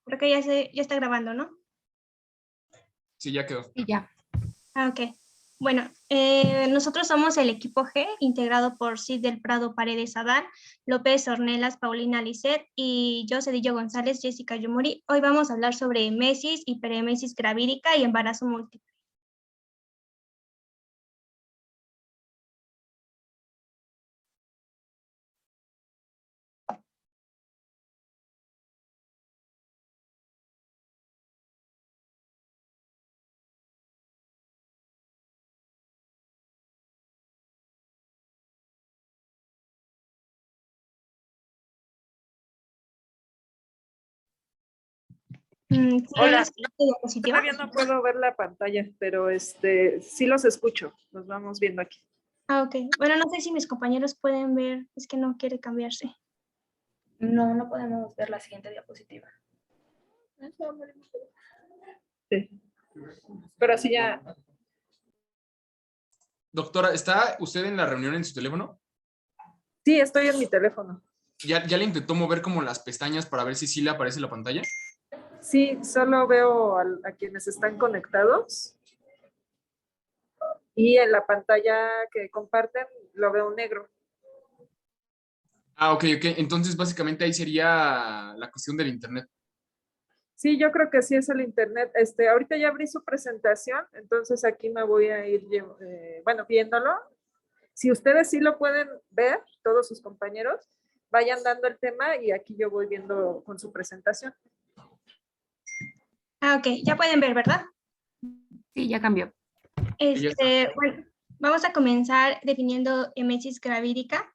Creo que ya está grabando, ¿no? Sí, ya quedó. Y ya. Ok. Bueno, nosotros somos el equipo G, integrado por Cid del Prado Paredes Adán, López Ornelas, Paulina Lisset y yo, Cedillo González, Jessica Yumuri. Hoy vamos a hablar sobre emesis, hiperemesis gravídica y embarazo múltiple. Hola, diapositiva? todavía no puedo ver la pantalla, pero sí los escucho, los vamos viendo aquí. Ah, ok. Bueno, no sé si mis compañeros pueden ver, es que no quiere cambiarse. No, no podemos ver la siguiente diapositiva. Sí. Pero sí ya. Doctora, ¿está usted en la reunión en su teléfono? Sí, estoy en mi teléfono. ¿Ya le intentó mover como las pestañas para ver si sí le aparece la pantalla? Sí, solo veo a quienes están conectados. Y en la pantalla que comparten lo veo negro. Ah, ok. Entonces, básicamente ahí sería la cuestión del internet. Sí, yo creo que sí es el internet. Ahorita ya abrí su presentación, entonces aquí me voy a ir, viéndolo. Si ustedes sí lo pueden ver, todos sus compañeros, vayan dando el tema y aquí yo voy viendo con su presentación. Ah, ok. Ya pueden ver, ¿verdad? Sí, ya cambió. Bueno, vamos a comenzar definiendo emesis gravídica.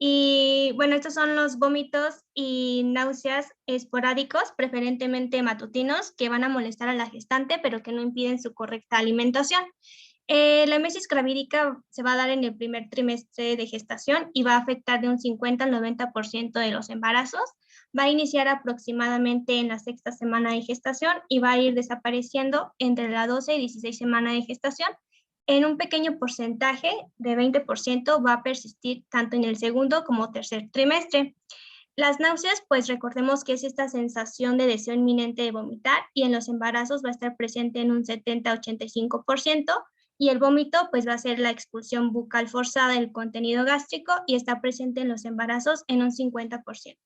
Y bueno, estos son los vómitos y náuseas esporádicos, preferentemente matutinos, que van a molestar a la gestante, pero que no impiden su correcta alimentación. La emesis gravídica se va a dar en el primer trimestre de gestación y va a afectar de un 50 al 90% de los embarazos. Va a iniciar aproximadamente en la sexta semana de gestación y va a ir desapareciendo entre la 12 y 16 semana de gestación. En un pequeño porcentaje de 20% va a persistir tanto en el segundo como tercer trimestre. Las náuseas, pues recordemos que es esta sensación de deseo inminente de vomitar y en los embarazos va a estar presente en un 70-85% y el vómito pues va a ser la expulsión bucal forzada del contenido gástrico y está presente en los embarazos en un 50%.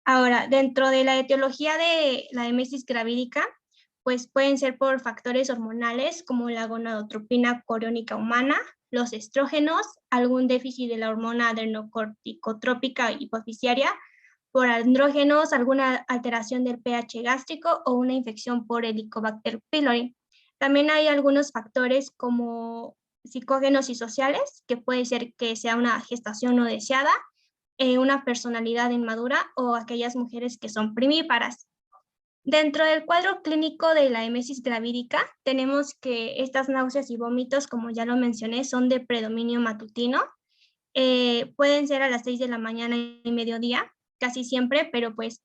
Ahora, dentro de la etiología de la emesis gravídica, pues pueden ser por factores hormonales como la gonadotropina coriónica humana, los estrógenos, algún déficit de la hormona adrenocorticotrópica hipofisiaria, por andrógenos, alguna alteración del pH gástrico o una infección por Helicobacter pylori. También hay algunos factores como psicógenos y sociales, que puede ser que sea una gestación no deseada, una personalidad inmadura o aquellas mujeres que son primíparas. Dentro del cuadro clínico de la emesis gravídica, tenemos que estas náuseas y vómitos, como ya lo mencioné, son de predominio matutino. Pueden ser a las 6 de la mañana y mediodía, casi siempre, pero pues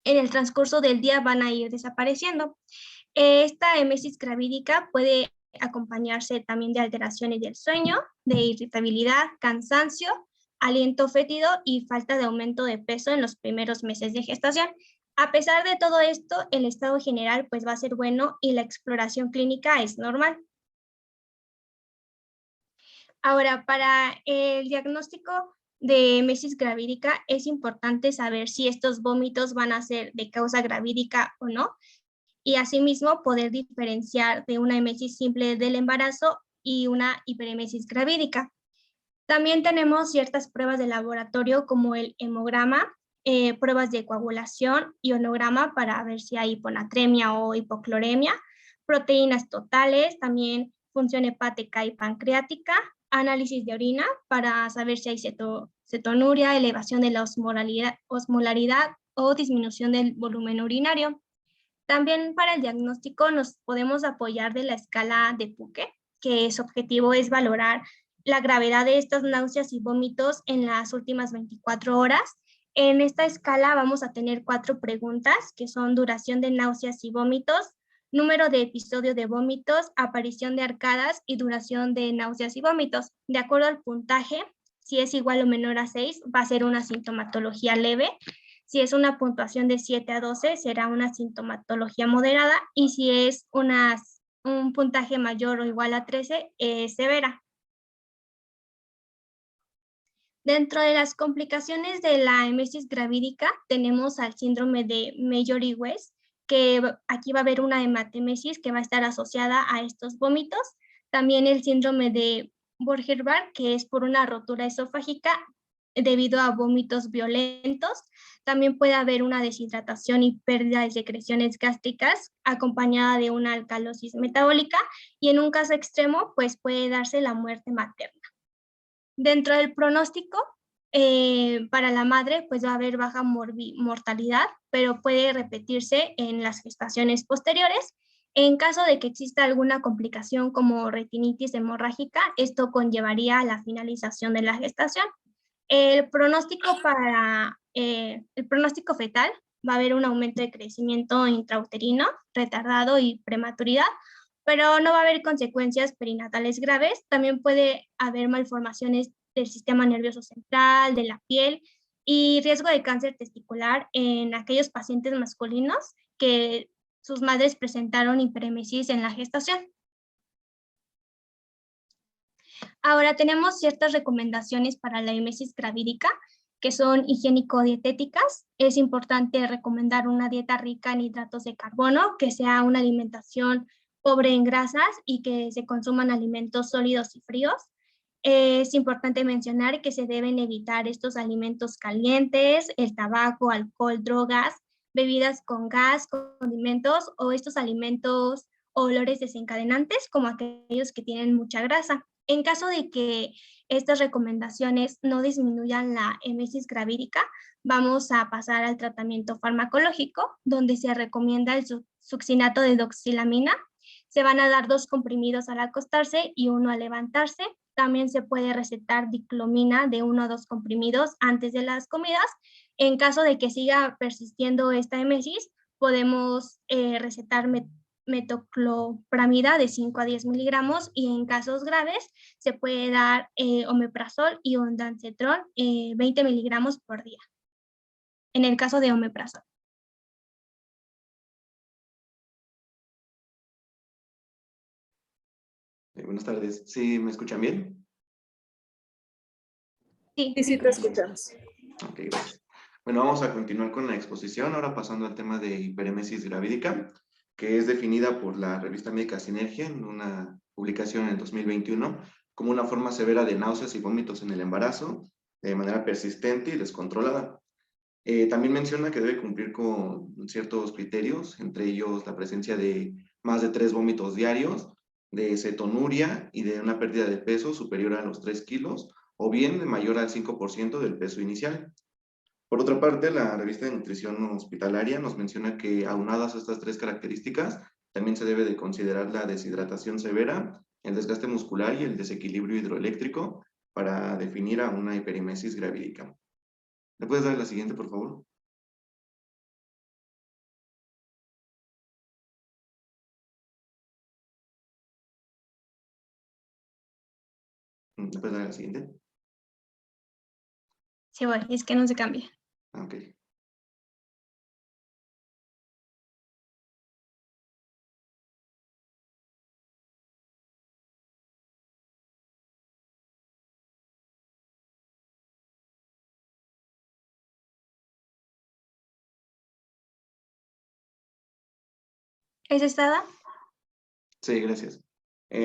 en el transcurso del día van a ir desapareciendo. Esta emesis gravídica puede acompañarse también de alteraciones del sueño, de irritabilidad, cansancio, aliento fétido y falta de aumento de peso en los primeros meses de gestación. A pesar de todo esto, el estado general pues va a ser bueno y la exploración clínica es normal. Ahora, para el diagnóstico de emesis gravídica es importante saber si estos vómitos van a ser de causa gravídica o no, y asimismo poder diferenciar de una emesis simple del embarazo y una hiperemesis gravídica. También tenemos ciertas pruebas de laboratorio como el hemograma, pruebas de coagulación, ionograma para ver si hay hiponatremia o hipocloremia, proteínas totales, también función hepática y pancreática, análisis de orina para saber si hay cetonuria, elevación de la osmolaridad o disminución del volumen urinario. También para el diagnóstico nos podemos apoyar de la escala de Puque, que su objetivo es valorar la gravedad de estas náuseas y vómitos en las últimas 24 horas. En esta escala vamos a tener 4 preguntas, que son duración de náuseas y vómitos, número de episodios de vómitos, aparición de arcadas y duración de náuseas y vómitos. De acuerdo al puntaje, si es igual o menor a 6, va a ser una sintomatología leve. Si es una puntuación de 7 a 12, será una sintomatología moderada, y si es un puntaje mayor o igual a 13, es severa. Dentro de las complicaciones de la emesis gravídica tenemos al síndrome de Mayor-West, que aquí va a haber una hematemesis que va a estar asociada a estos vómitos. También el síndrome de Borger-Barr, que es por una rotura esofágica debido a vómitos violentos. También puede haber una deshidratación y pérdida de secreciones gástricas acompañada de una alcalosis metabólica, y en un caso extremo, pues puede darse la muerte materna. Dentro del pronóstico, para la madre, pues va a haber baja mortalidad, pero puede repetirse en las gestaciones posteriores. En caso de que exista alguna complicación como retinitis hemorrágica, esto conllevaría a la finalización de la gestación. El pronóstico fetal, va a haber un aumento de crecimiento intrauterino retardado y prematuridad, pero no va a haber consecuencias perinatales graves. También puede haber malformaciones del sistema nervioso central, de la piel, y riesgo de cáncer testicular en aquellos pacientes masculinos que sus madres presentaron hiperemesis en la gestación. Ahora tenemos ciertas recomendaciones para la emesis gravídica, que son higiénico-dietéticas. Es importante recomendar una dieta rica en hidratos de carbono, que sea una alimentación pobre en grasas y que se consuman alimentos sólidos y fríos. Es importante mencionar que se deben evitar estos alimentos calientes, el tabaco, alcohol, drogas, bebidas con gas, condimentos o estos alimentos o olores desencadenantes como aquellos que tienen mucha grasa. En caso de que estas recomendaciones no disminuyan la emesis gravídica, vamos a pasar al tratamiento farmacológico, donde se recomienda el succinato de doxilamina. Se van a dar 2 comprimidos al acostarse y 1 al levantarse. También se puede recetar diclomina de 1 a 2 comprimidos antes de las comidas. En caso de que siga persistiendo esta emesis, podemos recetar metoclopramida de 5 a 10 miligramos, y en casos graves se puede dar omeprazol y ondansetron 20 miligramos por día, en el caso de omeprazol. Buenas tardes. ¿Sí me escuchan bien? Sí, Sí, te escuchamos. Ok, gracias. Bueno, vamos a continuar con la exposición, ahora pasando al tema de hiperemesis gravídica, que es definida por la revista médica Sinergia en una publicación en el 2021 como una forma severa de náuseas y vómitos en el embarazo de manera persistente y descontrolada. También menciona que debe cumplir con ciertos criterios, entre ellos la presencia de más de 3 vómitos diarios, de cetonuria y de una pérdida de peso superior a los 3 kilos, o bien de mayor al 5% del peso inicial. Por otra parte, la revista de nutrición hospitalaria nos menciona que aunadas a estas 3 características, también se debe de considerar la deshidratación severa, el desgaste muscular y el desequilibrio hidroeléctrico para definir a una hiperemesis gravídica. ¿Me puedes dar la siguiente, por favor? ¿Me puedes dar la siguiente? sí, bueno, es que no se cambia. Ok. ¿Es estada? Sí, gracias.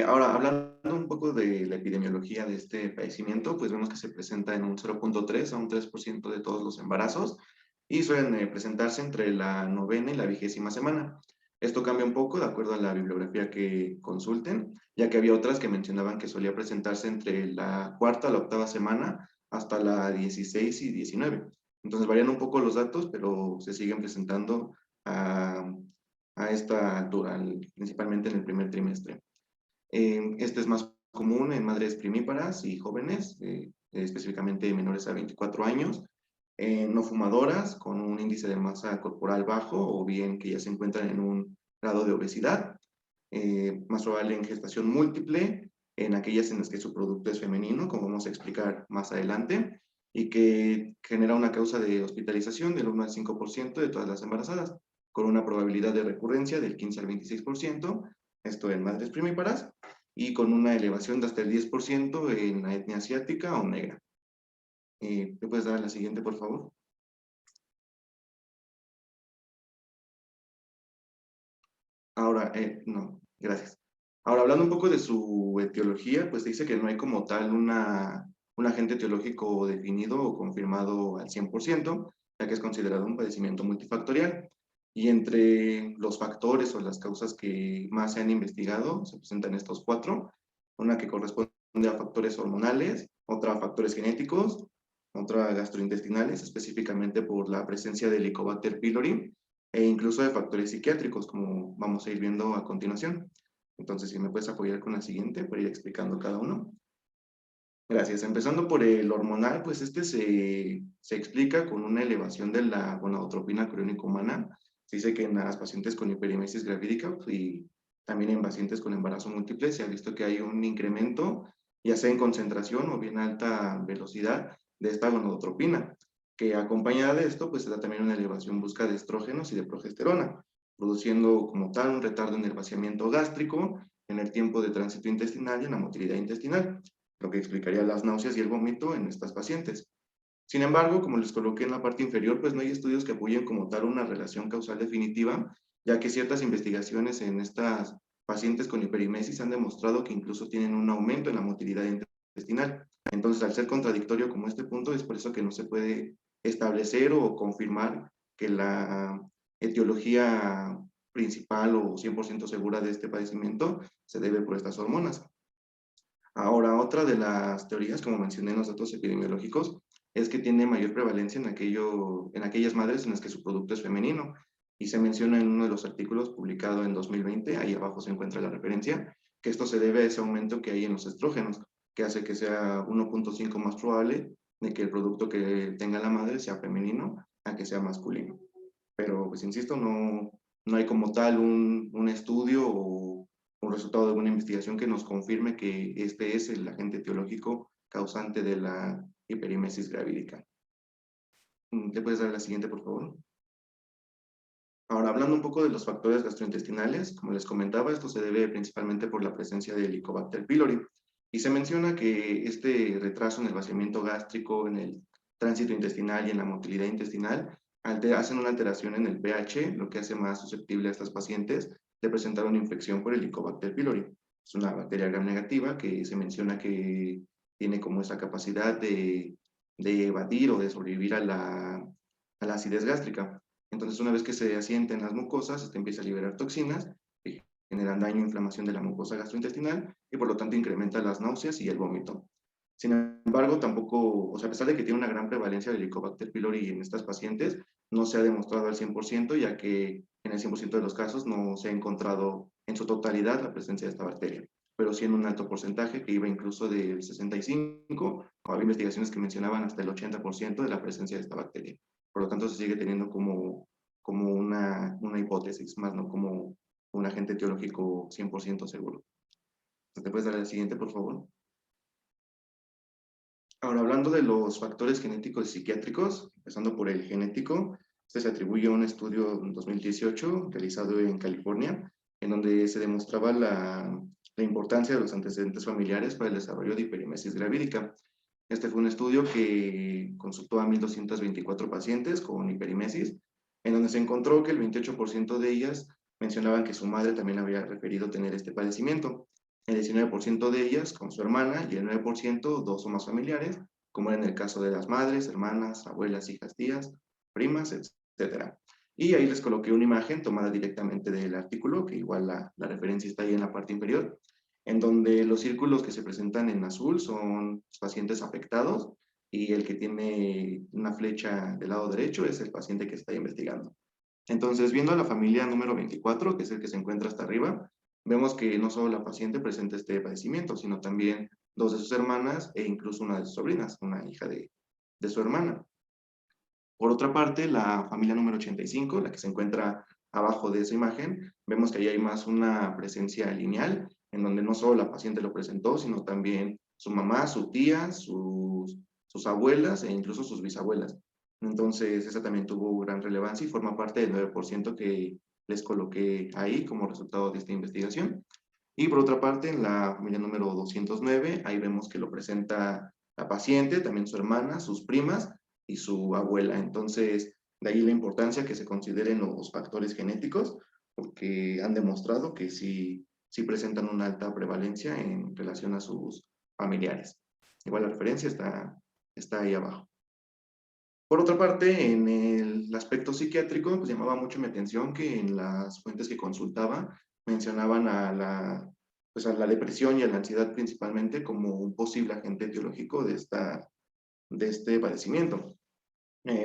Ahora, hablando un poco de la epidemiología de este padecimiento, pues vemos que se presenta en un 0.3 a un 3% de todos los embarazos y suelen presentarse entre la 9ª y la 20ª semana. Esto cambia un poco de acuerdo a la bibliografía que consulten, ya que había otras que mencionaban que solía presentarse entre la 4ª a la 8ª semana hasta la 16 y 19. Entonces varían un poco los datos, pero se siguen presentando a esta altura, principalmente en el primer trimestre. Este es más común en madres primíparas y jóvenes, específicamente menores a 24 años, no fumadoras con un índice de masa corporal bajo o bien que ya se encuentran en un grado de obesidad, más probable en gestación múltiple, en aquellas en las que su producto es femenino, como vamos a explicar más adelante, y que genera una causa de hospitalización del 1 al 5% de todas las embarazadas, con una probabilidad de recurrencia del 15 al 26%, esto en madres primíparas, y con una elevación de hasta el 10% en la etnia asiática o negra. ¿Me puedes dar la siguiente, por favor? Ahora, no, gracias. Ahora, hablando un poco de su etiología, pues dice que no hay como tal un agente etiológico definido o confirmado al 100%, ya que es considerado un padecimiento multifactorial. Y entre los factores o las causas que más se han investigado, se presentan estos 4. Una que corresponde a factores hormonales, otra a factores genéticos, otra a gastrointestinales, específicamente por la presencia de Helicobacter pylori, e incluso de factores psiquiátricos, como vamos a ir viendo a continuación. Entonces, si me puedes apoyar con la siguiente para ir explicando cada uno. Gracias. Empezando por el hormonal, pues este se explica con una elevación de la gonadotropina coriónica humana. Se dice que en las pacientes con hiperimesis gravídica y también en pacientes con embarazo múltiple se ha visto que hay un incremento, ya sea en concentración o bien alta velocidad, de esta gonadotropina, que acompañada de esto, pues se da también una elevación busca de estrógenos y de progesterona, produciendo como tal un retardo en el vaciamiento gástrico, en el tiempo de tránsito intestinal y en la motilidad intestinal, lo que explicaría las náuseas y el vómito en estas pacientes. Sin embargo, como les coloqué en la parte inferior, pues no hay estudios que apoyen como tal una relación causal definitiva, ya que ciertas investigaciones en estas pacientes con hiperimesis han demostrado que incluso tienen un aumento en la motilidad intestinal. Entonces, al ser contradictorio como este punto, es por eso que no se puede establecer o confirmar que la etiología principal o 100% segura de este padecimiento se debe por estas hormonas. Ahora, otra de las teorías, como mencioné en los datos epidemiológicos, es que tiene mayor prevalencia en aquellas madres en las que su producto es femenino. Y se menciona en uno de los artículos publicado en 2020, ahí abajo se encuentra la referencia, que esto se debe a ese aumento que hay en los estrógenos, que hace que sea 1.5 más probable de que el producto que tenga la madre sea femenino a que sea masculino. Pero, pues insisto, no hay como tal un estudio o un resultado de alguna investigación que nos confirme que este es el agente etiológico causante de la hiperimesis gravídica. ¿Le puedes dar la siguiente, por favor? Ahora, hablando un poco de los factores gastrointestinales, como les comentaba, esto se debe principalmente por la presencia de Helicobacter pylori. Y se menciona que este retraso en el vaciamiento gástrico, en el tránsito intestinal y en la motilidad intestinal, hacen una alteración en el pH, lo que hace más susceptible a estas pacientes de presentar una infección por Helicobacter pylori. Es una bacteria gram negativa que se menciona que tiene como esa capacidad de evadir o de sobrevivir a la acidez gástrica. Entonces, una vez que se asienta en las mucosas, empieza a liberar toxinas que generan daño e inflamación de la mucosa gastrointestinal y por lo tanto incrementa las náuseas y el vómito. Sin embargo, tampoco, o sea, a pesar de que tiene una gran prevalencia de Helicobacter pylori en estas pacientes, no se ha demostrado al 100%, ya que en el 100% de los casos no se ha encontrado en su totalidad la presencia de esta bacteria, pero sí en un alto porcentaje que iba incluso del 65%, o había investigaciones que mencionaban hasta el 80% de la presencia de esta bacteria. Por lo tanto, se sigue teniendo como una hipótesis, más no como un agente etiológico 100% seguro. ¿Te puedes dar la siguiente, por favor? Ahora, hablando de los factores genéticos y psiquiátricos, empezando por el genético, este se atribuye a un estudio en 2018 realizado en California, en donde se demostraba la importancia de los antecedentes familiares para el desarrollo de hiperimesis gravídica. Este fue un estudio que consultó a 1,224 pacientes con hiperimesis, en donde se encontró que el 28% de ellas mencionaban que su madre también había referido tener este padecimiento, el 19% de ellas con su hermana y el 9% dos o más familiares, como era en el caso de las madres, hermanas, abuelas, hijas, tías, primas, etc. Y ahí les coloqué una imagen tomada directamente del artículo, que igual la referencia está ahí en la parte inferior, en donde los círculos que se presentan en azul son pacientes afectados y el que tiene una flecha del lado derecho es el paciente que está investigando. Entonces, viendo a la familia número 24, que es el que se encuentra hasta arriba, vemos que no solo la paciente presenta este padecimiento, sino también dos de sus hermanas e incluso una de sus sobrinas, una hija de su hermana. Por otra parte, la familia número 85, la que se encuentra abajo de esa imagen, vemos que ahí hay más una presencia lineal, en donde no solo la paciente lo presentó, sino también su mamá, su tía, sus sus abuelas e incluso sus bisabuelas. Entonces, esa también tuvo gran relevancia y forma parte del 9% que les coloqué ahí como resultado de esta investigación. Y por otra parte, en la familia número 209, ahí vemos que lo presenta la paciente, también su hermana, sus primas y su abuela. Entonces, de ahí la importancia que se consideren los factores genéticos, porque han demostrado que sí presentan una alta prevalencia en relación a sus familiares. Igual la referencia está ahí abajo. Por otra parte, en el aspecto psiquiátrico, pues llamaba mucho mi atención que en las fuentes que consultaba mencionaban a la depresión y a la ansiedad principalmente como un posible agente etiológico de este padecimiento.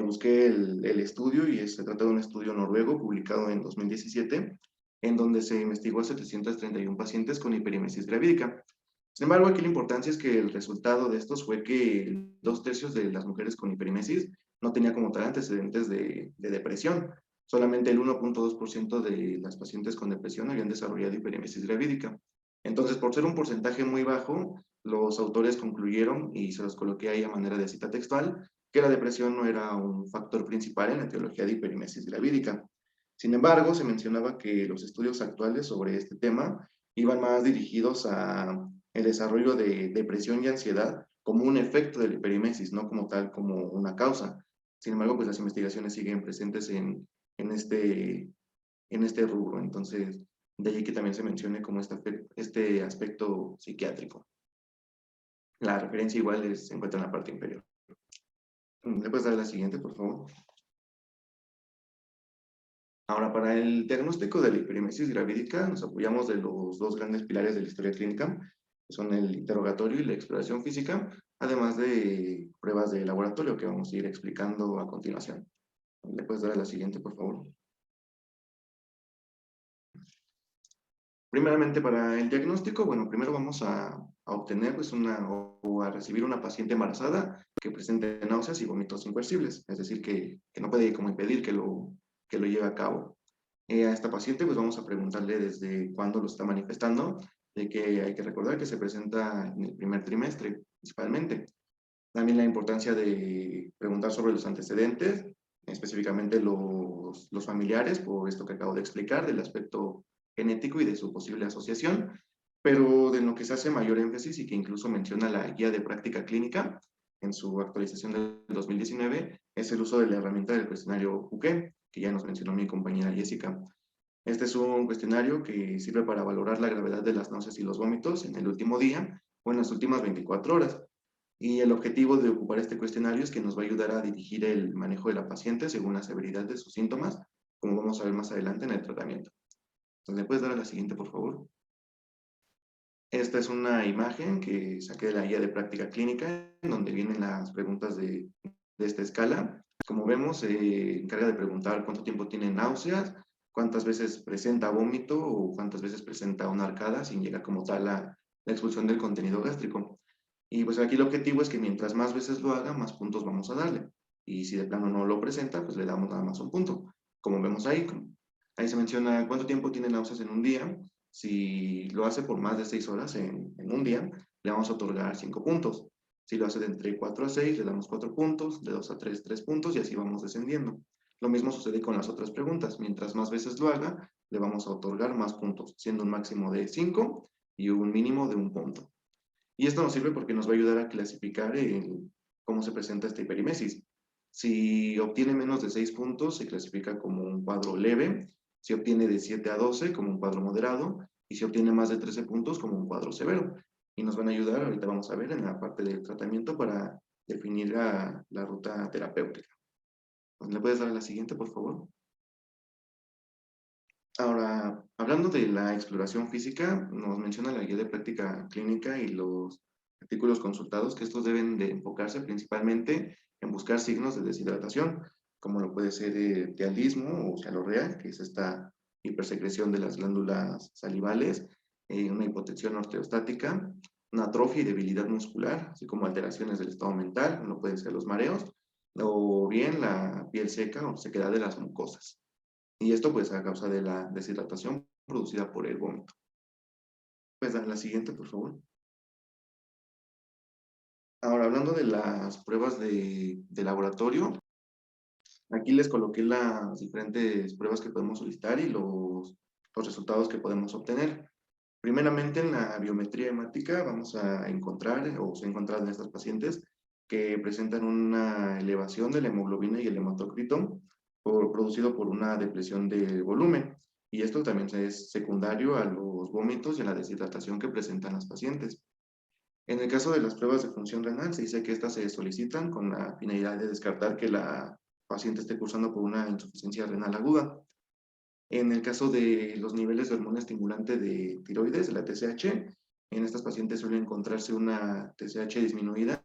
Busqué el estudio y se trata de un estudio noruego publicado en 2017, en donde se investigó a 731 pacientes con hiperemesis gravídica. Sin embargo, aquí la importancia es que el resultado de estos fue que 2/3 de las mujeres con hiperemesis no tenía como tal antecedentes de depresión. Solamente el 1.2% de las pacientes con depresión habían desarrollado hiperemesis gravídica. Entonces, por ser un porcentaje muy bajo, los autores concluyeron, y se los coloqué ahí a manera de cita textual, que la depresión no era un factor principal en la etiología de hiperemesis gravídica. Sin embargo, se mencionaba que los estudios actuales sobre este tema iban más dirigidos a el desarrollo de depresión y ansiedad como un efecto de la hiperemesis, no como tal, como una causa. Sin embargo, pues las investigaciones siguen presentes en este rubro. Entonces, de ahí que también se mencione como este aspecto psiquiátrico. La referencia igual se encuentra en la parte inferior. ¿Le puedes dar la siguiente, por favor? Ahora, para el diagnóstico de la hiperemesis gravídica, nos apoyamos de los dos grandes pilares de la historia clínica, que son el interrogatorio y la exploración física, además de pruebas de laboratorio que vamos a ir explicando a continuación. ¿Le puedes dar a la siguiente, por favor? Primeramente, para el diagnóstico, bueno, primero vamos a obtener pues o a recibir una paciente embarazada que presente náuseas y vómitos incoercibles, es decir, que no puede como impedir que lo lleve a cabo. A esta paciente pues vamos a preguntarle desde cuándo lo está manifestando, de que hay que recordar que se presenta en el primer trimestre principalmente. También la importancia de preguntar sobre los antecedentes, específicamente los familiares, por esto que acabo de explicar, del aspecto genético y de su posible asociación, pero de lo que se hace mayor énfasis y que incluso menciona la guía de práctica clínica en su actualización del 2019, es el uso de la herramienta del cuestionario UQE, que ya nos mencionó mi compañera Jessica. Este es un cuestionario que sirve para valorar la gravedad de las náuseas y los vómitos en el último día o en las últimas 24 horas. Y el objetivo de ocupar este cuestionario es que nos va a ayudar a dirigir el manejo de la paciente según la severidad de sus síntomas, como vamos a ver más adelante en el tratamiento. Entonces, ¿le puedes dar a la siguiente, por favor? Esta es una imagen que saqué de la guía de práctica clínica, en donde vienen las preguntas de esta escala. Como vemos, se encarga de preguntar cuánto tiempo tiene náuseas, cuántas veces presenta vómito o cuántas veces presenta una arcada sin llegar como tal a la expulsión del contenido gástrico. Y pues aquí el objetivo es que mientras más veces lo haga, más puntos vamos a darle. Y si de plano no lo presenta, pues le damos nada más un punto. Como vemos ahí, ahí se menciona cuánto tiempo tiene náuseas en un día. Si lo hace por más de 6 horas en un día, le vamos a otorgar 5 puntos. Si lo hace de entre 4 a 6, le damos 4 puntos, de 2 a 3, 3 puntos y así vamos descendiendo. Lo mismo sucede con las otras preguntas. Mientras más veces lo haga, le vamos a otorgar más puntos, siendo un máximo de 5 y un mínimo de 1 punto. Y esto nos sirve porque nos va a ayudar a clasificar cómo se presenta esta hiperimesis. Si obtiene menos de 6 puntos, se clasifica como un cuadro leve. Si obtiene de 7 a 12, como un cuadro moderado. Y si obtiene más de 13 puntos, como un cuadro severo. Y nos van a ayudar, ahorita vamos a ver en la parte del tratamiento para definir la ruta terapéutica. ¿Le puedes dar a la siguiente, por favor? Ahora, hablando de la exploración física, nos menciona la guía de práctica clínica y los artículos consultados que estos deben de enfocarse principalmente en buscar signos de deshidratación, como lo puede ser tialismo o cialorrea, que es esta hipersecreción de las glándulas salivales, una hipotensión ortoestática, una atrofia y debilidad muscular, así como alteraciones del estado mental, como pueden ser los mareos, o bien la piel seca o sequedad de las mucosas. Y esto pues a causa de la deshidratación producida por el vómito. Pues la siguiente, por favor. Ahora, hablando de las pruebas de laboratorio, aquí les coloqué las diferentes pruebas que podemos solicitar y los resultados que podemos obtener. Primeramente, en la biometría hemática vamos a encontrar, o se ha encontrado en estas pacientes, que presentan una elevación de la hemoglobina y el hematocrito producido por una depresión del volumen. Y esto también es secundario a los vómitos y a la deshidratación que presentan las pacientes. En el caso de las pruebas de función renal, se dice que estas se solicitan con la finalidad de descartar que la paciente esté cursando por una insuficiencia renal aguda. En el caso de los niveles de hormona estimulante de tiroides, de la TSH, en estas pacientes suele encontrarse una TSH disminuida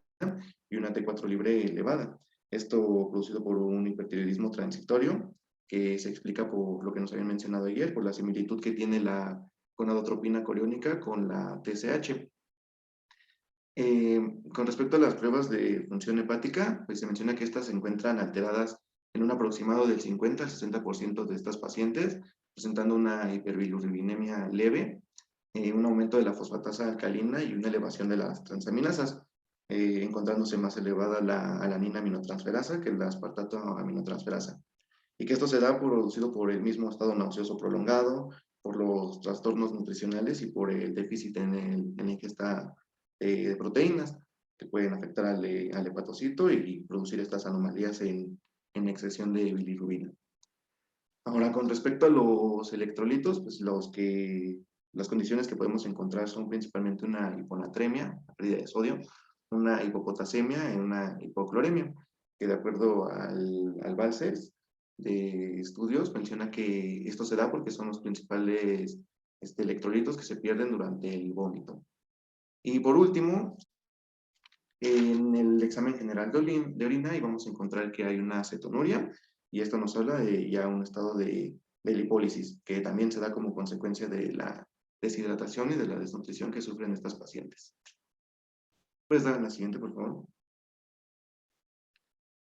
y una T4 libre elevada. Esto producido por un hipertiroidismo transitorio que se explica por lo que nos habían mencionado ayer, por la similitud que tiene la gonadotropina coriónica con la TSH. Con respecto a las pruebas de función hepática, pues se menciona que estas se encuentran alteradas en un aproximado del 50 al 60% de estas pacientes, presentando una hiperbilirubinemia leve, un aumento de la fosfatasa alcalina y una elevación de las transaminasas, encontrándose más elevada la alanina aminotransferasa que la aspartato aminotransferasa. Y que esto se da producido por el mismo estado nauseoso prolongado, por los trastornos nutricionales y por el déficit en la ingesta de proteínas que pueden afectar al hepatocito y producir estas anomalías en excreción de bilirrubina. Ahora, con respecto a los electrolitos, pues las condiciones que podemos encontrar son principalmente una hiponatremia, la pérdida de sodio, una hipopotasemia y una hipocloremia, que de acuerdo al Balcells de estudios menciona que esto se da porque son los principales electrolitos que se pierden durante el vómito. Y por último, en el examen general de orina y vamos a encontrar que hay una cetonuria y esto nos habla de ya un estado de lipólisis que también se da como consecuencia de la deshidratación y de la desnutrición que sufren estas pacientes. ¿Puedes dar la siguiente, por favor?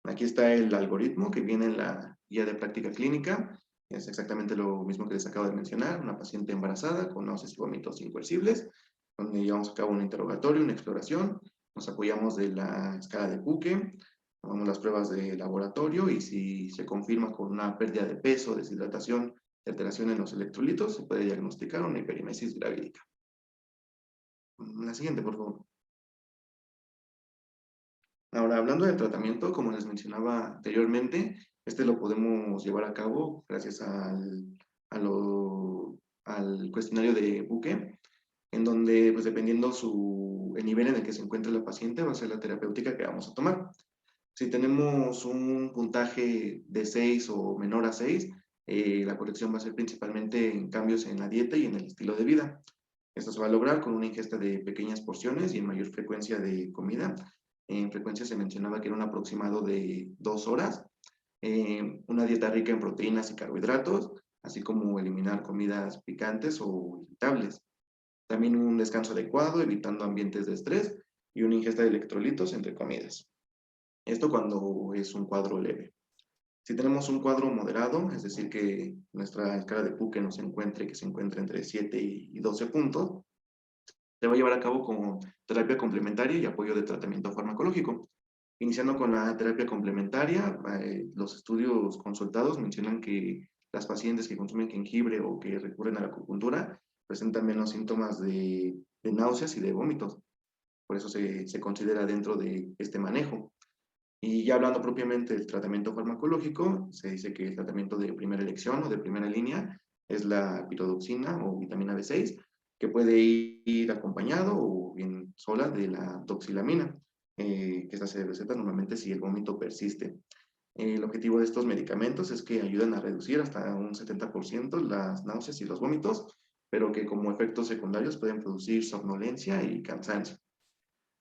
Aquí está el algoritmo que viene en la guía de práctica clínica. Es exactamente lo mismo que les acabo de mencionar, una paciente embarazada con náuseas y vómitos incoercibles, donde llevamos a cabo un interrogatorio, una exploración, nos apoyamos de la escala de Buche, tomamos las pruebas de laboratorio y si se confirma con una pérdida de peso, deshidratación y alteración en los electrolitos, se puede diagnosticar una hiperimesis gravídica. La siguiente, por favor. Ahora, hablando del tratamiento, como les mencionaba anteriormente, este lo podemos llevar a cabo gracias al cuestionario de Buche, en donde, pues dependiendo el nivel en el que se encuentre la paciente, va a ser la terapéutica que vamos a tomar. Si tenemos un puntaje de 6 o menor a 6, la corrección va a ser principalmente en cambios en la dieta y en el estilo de vida. Esto se va a lograr con una ingesta de pequeñas porciones y en mayor frecuencia de comida. En frecuencia se mencionaba que era un aproximado de 2 horas. Una dieta rica en proteínas y carbohidratos, así como eliminar comidas picantes o irritables. También un descanso adecuado, evitando ambientes de estrés y una ingesta de electrolitos entre comidas. Esto cuando es un cuadro leve. Si tenemos un cuadro moderado, es decir, que nuestra escala de Buche que se encuentre entre 7 y 12 puntos, se va a llevar a cabo con terapia complementaria y apoyo de tratamiento farmacológico. Iniciando con la terapia complementaria, los estudios consultados mencionan que las pacientes que consumen jengibre o que recurren a la acupuntura presentan menos síntomas de náuseas y de vómitos. Por eso se considera dentro de este manejo. Y ya hablando propiamente del tratamiento farmacológico, se dice que el tratamiento de primera elección o de primera línea es la piridoxina o vitamina B6, que puede ir acompañado o bien sola de la doxilamina, que esta se receta normalmente si el vómito persiste. El objetivo de estos medicamentos es que ayudan a reducir hasta un 70% las náuseas y los vómitos, pero que como efectos secundarios pueden producir somnolencia y cansancio.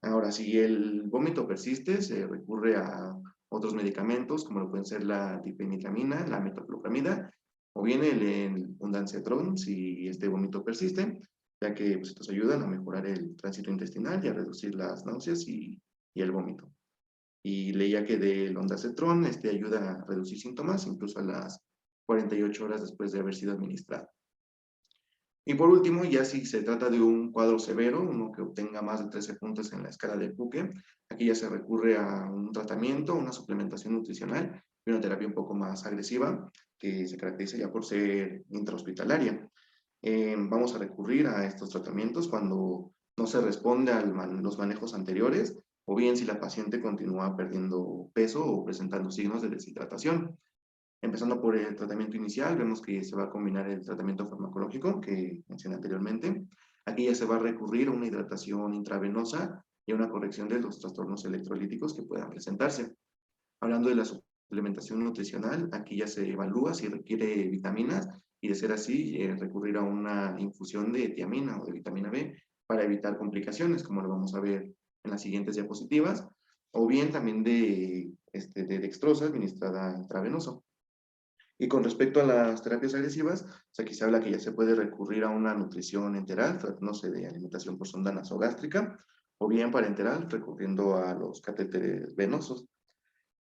Ahora, si el vómito persiste, se recurre a otros medicamentos, como lo pueden ser la diphenhidramina, la metoclopramida, o bien el ondansetron, si este vómito persiste, ya que pues, estos ayudan a mejorar el tránsito intestinal y a reducir las náuseas y el vómito. Y leía que del ondansetron ayuda a reducir síntomas incluso a las 48 horas después de haber sido administrado. Y por último, ya si se trata de un cuadro severo, uno que obtenga más de 13 puntos en la escala de Puque, aquí ya se recurre a un tratamiento, una suplementación nutricional y una terapia un poco más agresiva, que se caracteriza ya por ser intrahospitalaria. Vamos a recurrir a estos tratamientos cuando no se responde a los manejos anteriores, o bien si la paciente continúa perdiendo peso o presentando signos de deshidratación. Empezando por el tratamiento inicial, vemos que se va a combinar el tratamiento farmacológico que mencioné anteriormente. Aquí ya se va a recurrir a una hidratación intravenosa y a una corrección de los trastornos electrolíticos que puedan presentarse. Hablando de la suplementación nutricional, aquí ya se evalúa si requiere vitaminas y, de ser así, recurrir a una infusión de tiamina o de vitamina B para evitar complicaciones, como lo vamos a ver en las siguientes diapositivas, o bien también de dextrosa administrada intravenoso. Y con respecto a las terapias agresivas, pues aquí se habla que ya se puede recurrir a una nutrición enteral, tratándose de alimentación por sonda nasogástrica, o bien parenteral, recurriendo a los catéteres venosos.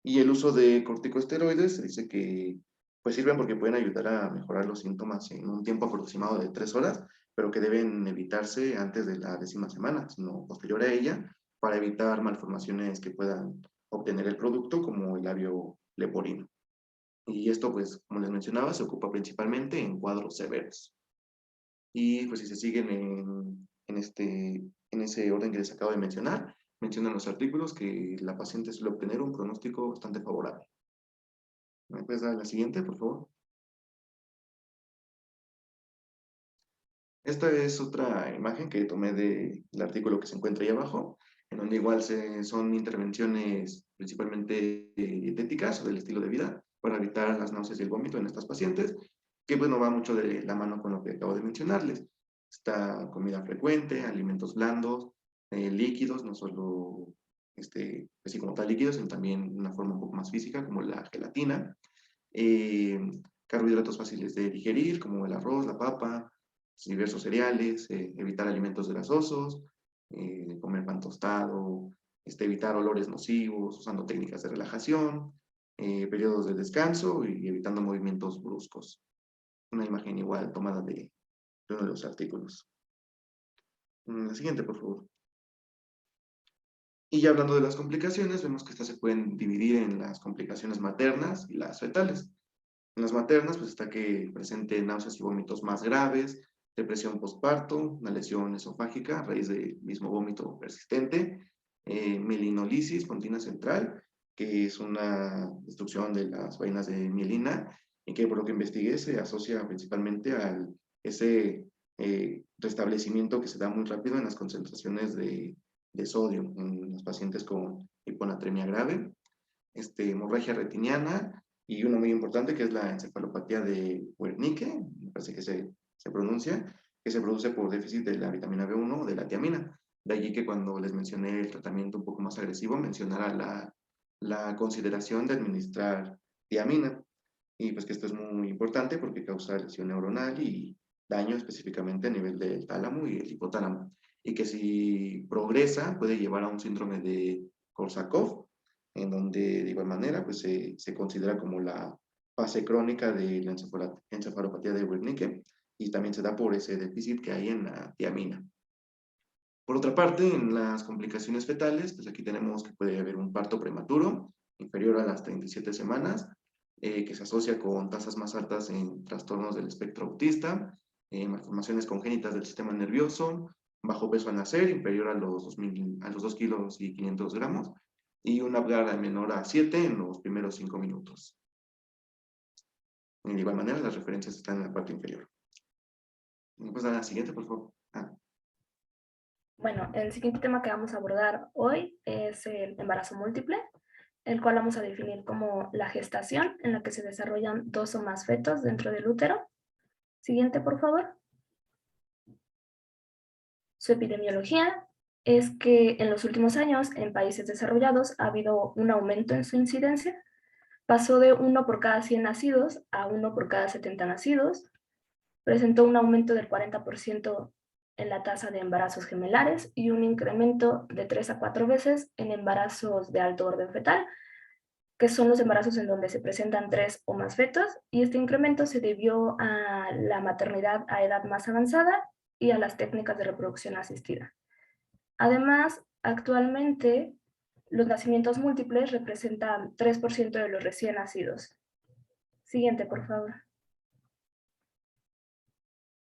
Y el uso de corticosteroides se dice que pues sirven porque pueden ayudar a mejorar los síntomas en un tiempo aproximado de 3 horas, pero que deben evitarse antes de la 10ª semana, sino posterior a ella, para evitar malformaciones que puedan obtener el producto, como el labio leporino. Y esto, pues, como les mencionaba, se ocupa principalmente en cuadros severos. Y pues si se siguen en ese orden que les acabo de mencionar, mencionan los artículos que la paciente suele obtener un pronóstico bastante favorable. ¿Me puedes dar la siguiente, por favor? Esta es otra imagen que tomé del artículo que se encuentra ahí abajo, en donde igual son intervenciones principalmente dietéticas o del estilo de vida para evitar las náuseas y el vómito en estas pacientes, que bueno, va mucho de la mano con lo que acabo de mencionarles. Está comida frecuente, alimentos blandos, líquidos, no solo así como tal líquidos, sino también una forma un poco más física, como la gelatina. Carbohidratos fáciles de digerir, como el arroz, la papa, diversos cereales, evitar alimentos grasosos, comer pan tostado, evitar olores nocivos, usando técnicas de relajación, periodos de descanso y evitando movimientos bruscos. Una imagen igual tomada de uno de los artículos. La siguiente, por favor. Y ya hablando de las complicaciones, vemos que estas se pueden dividir en las complicaciones maternas y las fetales. En las maternas, pues está que presente náuseas y vómitos más graves, depresión postparto, una lesión esofágica a raíz del mismo vómito persistente, mielinolisis continua central, que es una destrucción de las vainas de mielina y que, por lo que investigué, se asocia principalmente a ese restablecimiento que se da muy rápido en las concentraciones de sodio en los pacientes con hiponatremia grave, hemorragia retiniana, y uno muy importante que es la encefalopatía de Wernicke, me parece que se pronuncia, que se produce por déficit de la vitamina B1 o de la tiamina. De allí que cuando les mencioné el tratamiento un poco más agresivo, mencionara la consideración de administrar tiamina. Y pues que esto es muy importante porque causa lesión neuronal y daño específicamente a nivel del tálamo y el hipotálamo. Y que si progresa puede llevar a un síndrome de Korsakoff, en donde de igual manera pues se considera como la fase crónica de la encefalopatía de Wernicke y también se da por ese déficit que hay en la tiamina. Por otra parte, en las complicaciones fetales, pues aquí tenemos que puede haber un parto prematuro inferior a las 37 semanas, que se asocia con tasas más altas en trastornos del espectro autista, malformaciones congénitas del sistema nervioso, bajo peso al nacer, inferior a los 2 kilos y 500 gramos, y una Apgar menor a 7 en los primeros 5 minutos. De igual manera, las referencias están en la parte inferior. Pues a la siguiente, por favor. Bueno, el siguiente tema que vamos a abordar hoy es el embarazo múltiple, el cual vamos a definir como la gestación en la que se desarrollan 2 o más fetos dentro del útero. Siguiente, por favor. Su epidemiología es que en los últimos años en países desarrollados ha habido un aumento en su incidencia. Pasó de 1 por cada 100 nacidos a 1 por cada 70 nacidos. Presentó un aumento del 40% en la tasa de embarazos gemelares y un incremento de 3 a 4 veces en embarazos de alto orden fetal, que son los embarazos en donde se presentan 3 o más fetos, y este incremento se debió a la maternidad a edad más avanzada y a las técnicas de reproducción asistida. Además, actualmente, los nacimientos múltiples representan 3% de los recién nacidos. Siguiente, por favor.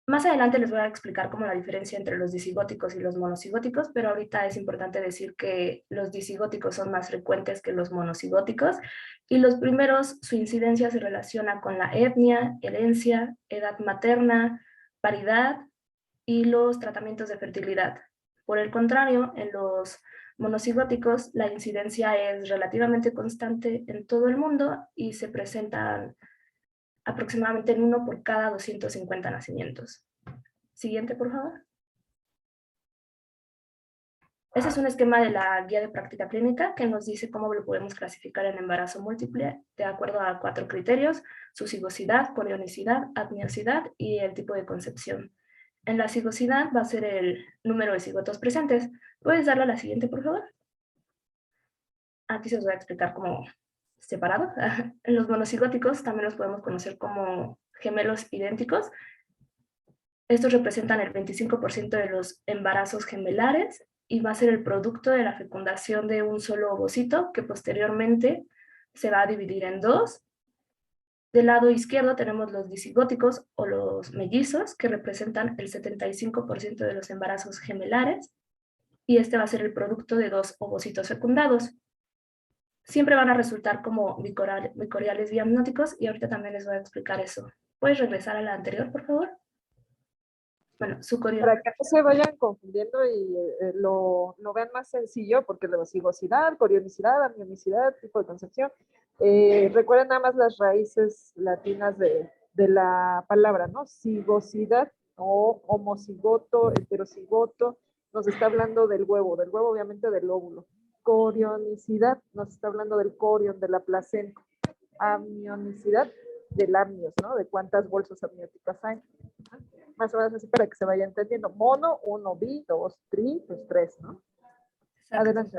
Más adelante les voy a explicar cómo la diferencia entre los disigóticos y los monocigóticos, pero ahorita es importante decir que los disigóticos son más frecuentes que los monocigóticos, y los primeros, su incidencia se relaciona con la etnia, herencia, edad materna, paridad y los tratamientos de fertilidad. Por el contrario, en los monocigóticos la incidencia es relativamente constante en todo el mundo y se presentan aproximadamente en 1 por cada 250 nacimientos. Siguiente, por favor. Ese es un esquema de la guía de práctica clínica que nos dice cómo lo podemos clasificar en embarazo múltiple de acuerdo a 4 criterios: su cigosidad, corionicidad, apniosidad y el tipo de concepción. En la cigosidad va a ser el número de cigotos presentes. ¿Puedes darle a la siguiente, por favor? Aquí se os voy a explicar como separado. En los monocigóticos también los podemos conocer como gemelos idénticos. Estos representan el 25% de los embarazos gemelares y va a ser el producto de la fecundación de un solo ovocito que posteriormente se va a dividir en 2. Del lado izquierdo tenemos los disigóticos o los mellizos, que representan el 75% de los embarazos gemelares, y este va a ser el producto de 2 ovocitos fecundados. Siempre van a resultar como bicoriales biamnióticos, y ahorita también les voy a explicar eso. ¿Puedes regresar a la anterior, por favor? Bueno, su corión. Para que no se vayan confundiendo y lo vean más sencillo, porque la cigosidad, corionicidad, amnionicidad, tipo de concepción. Recuerden nada más las raíces latinas de la palabra, ¿no? Cigosidad o homocigoto, heterocigoto, nos está hablando del huevo obviamente del óvulo. Corionicidad nos está hablando del corión, de la placenta. Amnionicidad del amnios, ¿no? De cuántas bolsas amnióticas hay. Más o menos así para que se vaya entendiendo. Mono, 1, bi, 2, tri, pues 3, ¿no? Exacto. Adelante.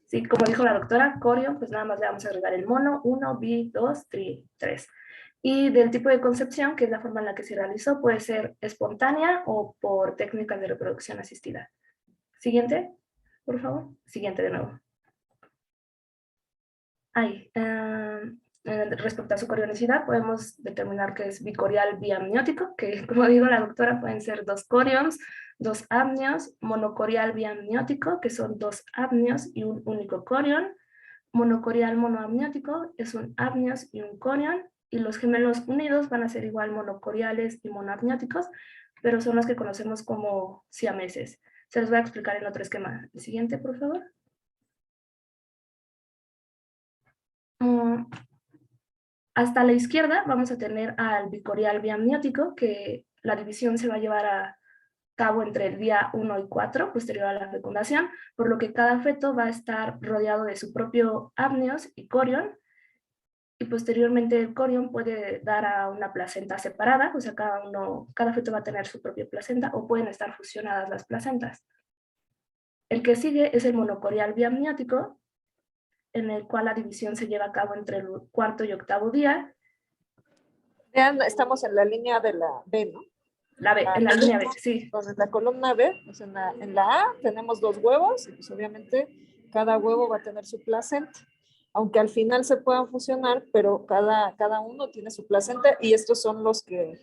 Sí, como dijo la doctora, corión, pues nada más le vamos a agregar el mono, 1, bi, 2, tri, 3. Y del tipo de concepción, que es la forma en la que se realizó, puede ser espontánea o por técnicas de reproducción asistida. Siguiente, por favor. Siguiente de nuevo. Respecto a su corionicidad, podemos determinar que es bicorial biamniótico, que como digo la doctora, pueden ser 2 corions, 2 amnios; monocorial biamniótico, que son 2 amnios y un único corión; monocorial monoamniótico es un amnios y un corión; y los gemelos unidos van a ser igual monocoriales y monoamnióticos, pero son los que conocemos como siameses. Se los voy a explicar en otro esquema. El siguiente, por favor. Hasta la izquierda vamos a tener al bicorial biamniótico, que la división se va a llevar a cabo entre el día 1 y 4, posterior a la fecundación, por lo que cada feto va a estar rodeado de su propio amnios y corión, y posteriormente el corión puede dar a una placenta separada, o sea, cada feto va a tener su propia placenta, o pueden estar fusionadas las placentas. El que sigue es el monocorial biamniótico, en el cual la división se lleva a cabo entre el 4º y 8º día. Vean, estamos en la línea de la B, ¿no? La B, en la línea B, sí. Entonces, en la columna B, pues en la A tenemos 2 huevos, y pues obviamente cada huevo va a tener su placenta. Aunque al final se puedan fusionar, pero cada uno tiene su placenta, y estos son los que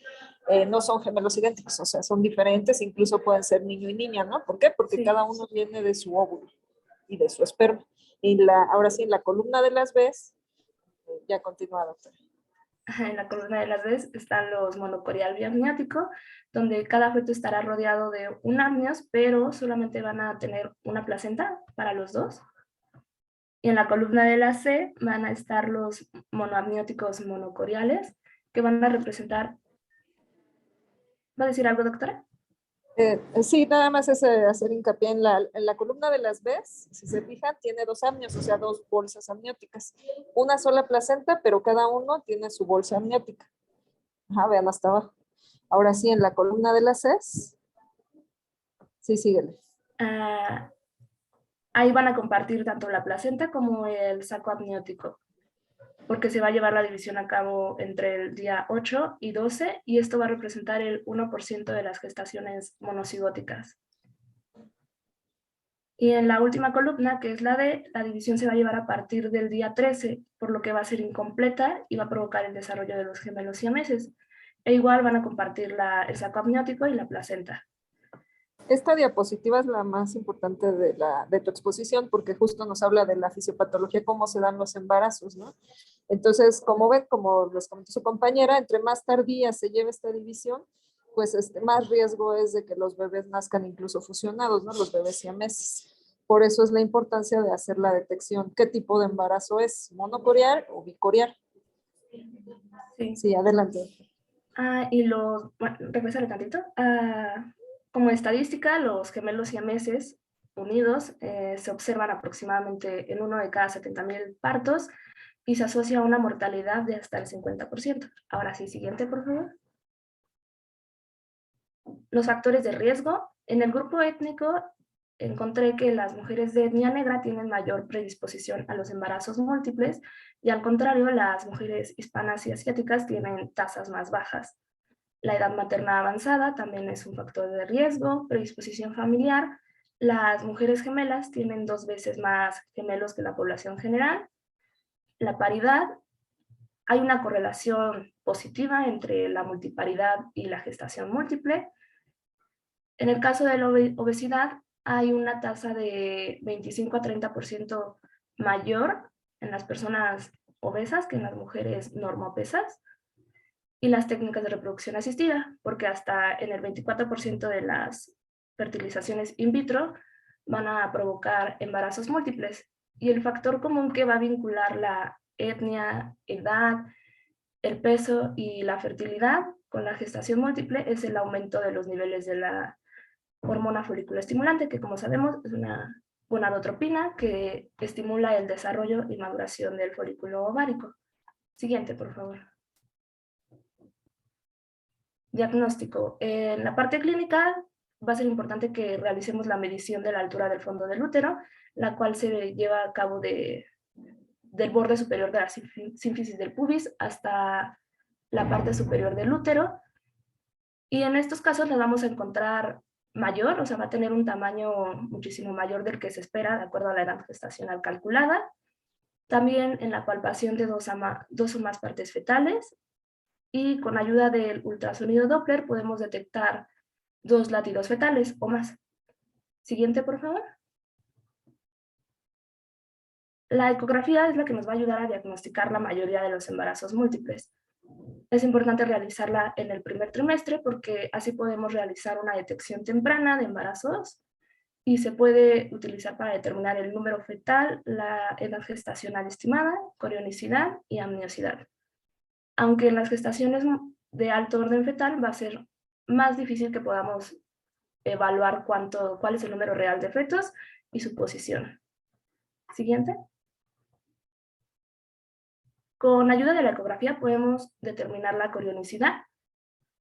no son gemelos idénticos, o sea, son diferentes, incluso pueden ser niño y niña, ¿no? ¿Por qué? Porque sí, cada uno viene de su óvulo y de su esperma. Y ahora sí, en la columna de las Bs, ya continúa, doctora. En la columna de las Bs están los monocorial biamniótico, donde cada feto estará rodeado de un amnios, pero solamente van a tener una placenta para los dos. Y en la columna de la C van a estar los monoamnióticos monocoriales, que van a representar... ¿Va a decir algo, doctora? Sí, nada más es hacer hincapié en la columna de las Bs, si se fijan, tiene 2 amnios, o sea, 2 bolsas amnióticas. Una sola placenta, pero cada uno tiene su bolsa amniótica. Ajá, vean hasta abajo. Ahora sí, en la columna de las Cs, sí, síguele. Ahí van a compartir tanto la placenta como el saco amniótico, porque se va a llevar la división a cabo entre el día 8 y 12, y esto va a representar el 1% de las gestaciones monocigóticas. Y en la última columna, que es la D, la división se va a llevar a partir del día 13, por lo que va a ser incompleta y va a provocar el desarrollo de los gemelos siameses. E igual van a compartir el saco amniótico y la placenta. Esta diapositiva es la más importante de tu exposición porque justo nos habla de la fisiopatología, cómo se dan los embarazos, ¿no? Entonces, como ven, como les comentó su compañera, entre más tardía se lleve esta división, pues más riesgo es de que los bebés nazcan incluso fusionados, ¿no? Los bebés siameses. Por eso es la importancia de hacer la detección. ¿Qué tipo de embarazo es? ¿Monocorial o bicorial? Sí, sí, adelante. Bueno, regresaré tantito. Como estadística, los gemelos siameses unidos se observan aproximadamente en 1 de cada 70,000 partos y se asocia a una mortalidad de hasta el 50%. Ahora sí, siguiente, por favor. Los factores de riesgo. En el grupo étnico encontré que las mujeres de etnia negra tienen mayor predisposición a los embarazos múltiples y al contrario, las mujeres hispanas y asiáticas tienen tasas más bajas. La edad materna avanzada también es un factor de riesgo, predisposición familiar. Las mujeres gemelas tienen 2 veces más gemelos que la población general. La paridad, hay una correlación positiva entre la multiparidad y la gestación múltiple. En el caso de la obesidad, hay una tasa de 25 a 30% mayor en las personas obesas que en las mujeres normopesas. Y las técnicas de reproducción asistida, porque hasta en el 24% de las fertilizaciones in vitro van a provocar embarazos múltiples. Y el factor común que va a vincular la etnia, edad, el peso y la fertilidad con la gestación múltiple es el aumento de los niveles de la hormona folículo estimulante, que como sabemos es una gonadotropina que estimula el desarrollo y maduración del folículo ovárico. Siguiente, por favor. Diagnóstico. En la parte clínica va a ser importante que realicemos la medición de la altura del fondo del útero, la cual se lleva a cabo del borde superior de la sínfisis del pubis hasta la parte superior del útero. Y en estos casos la vamos a encontrar mayor, o sea, va a tener un tamaño muchísimo mayor del que se espera de acuerdo a la edad gestacional calculada. También en la palpación de 2 o más partes fetales. Y con ayuda del ultrasonido Doppler podemos detectar 2 latidos fetales o más. Siguiente, por favor. La ecografía es la que nos va a ayudar a diagnosticar la mayoría de los embarazos múltiples. Es importante realizarla en el primer trimestre porque así podemos realizar una detección temprana de embarazos y se puede utilizar para determinar el número fetal, la edad gestacional estimada, corionicidad y amniosidad. Aunque en las gestaciones de alto orden fetal va a ser más difícil que podamos evaluar cuál es el número real de fetos y su posición. Siguiente. Con ayuda de la ecografía podemos determinar la corionicidad,